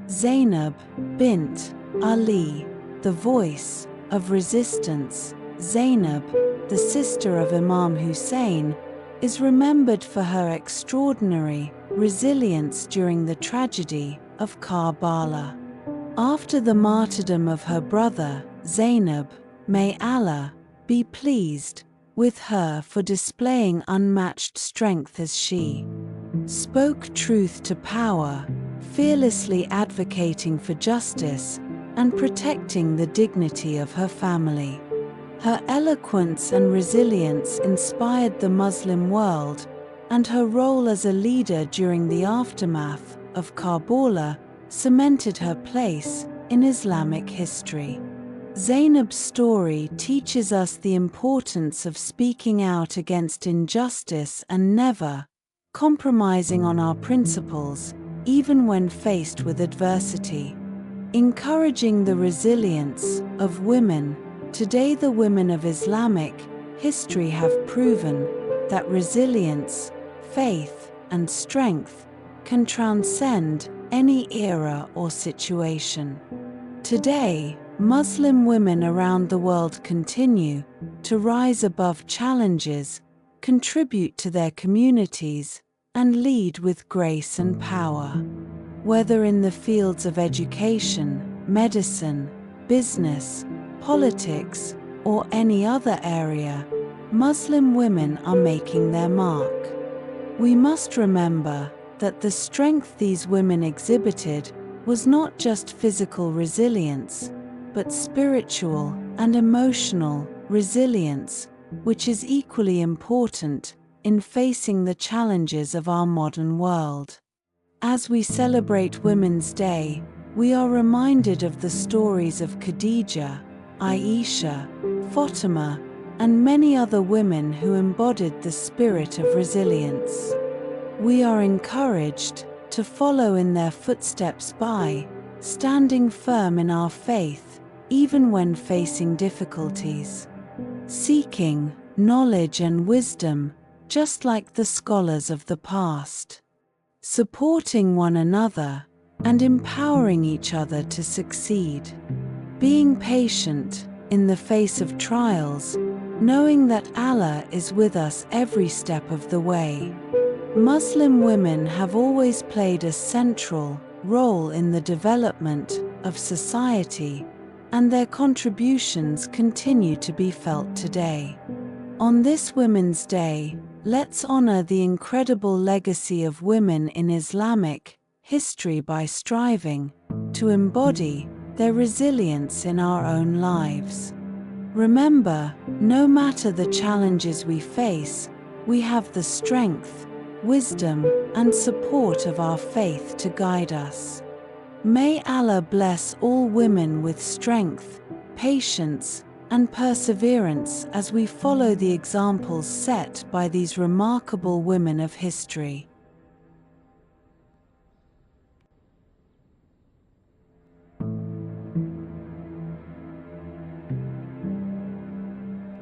Zaynab bint Ali, the voice of resistance. Zaynab, the sister of Imam Husayn, is remembered for her extraordinary resilience during the tragedy of Karbala. After the martyrdom of her brother, Zaynab, may Allah be pleased with her for displaying unmatched strength as she spoke truth to power, fearlessly advocating for justice and protecting the dignity of her family. Her eloquence and resilience inspired the Muslim world, and her role as a leader during the aftermath of Karbala cemented her place in Islamic history. Zaynab's story teaches us the importance of speaking out against injustice and never compromising on our principles, even when faced with adversity. Encouraging the resilience of women, today the women of Islamic history have proven that resilience, faith, and strength can transcend any era or situation. Today, Muslim women around the world continue to rise above challenges, contribute to their communities, and lead with grace and power. Whether in the fields of education, medicine, business, politics, or any other area, Muslim women are making their mark. We must remember that the strength these women exhibited was not just physical resilience, but spiritual and emotional resilience, which is equally important in facing the challenges of our modern world. As we celebrate Women's Day, we are reminded of the stories of Khadija, Aisha, Fatima, and many other women who embodied the spirit of resilience. We are encouraged to follow in their footsteps by standing firm in our faith, even when facing difficulties, seeking knowledge and wisdom, just like the scholars of the past, supporting one another and empowering each other to succeed, being patient in the face of trials, knowing that Allah is with us every step of the way. Muslim women have always played a central role in the development of society, and their contributions continue to be felt today. On this Women's Day, let's honor the incredible legacy of women in Islamic history by striving to embody their resilience in our own lives. Remember, no matter the challenges we face, we have the strength, wisdom, and support of our faith to guide us. May Allah bless all women with strength, patience, and perseverance as we follow the examples set by these remarkable women of history.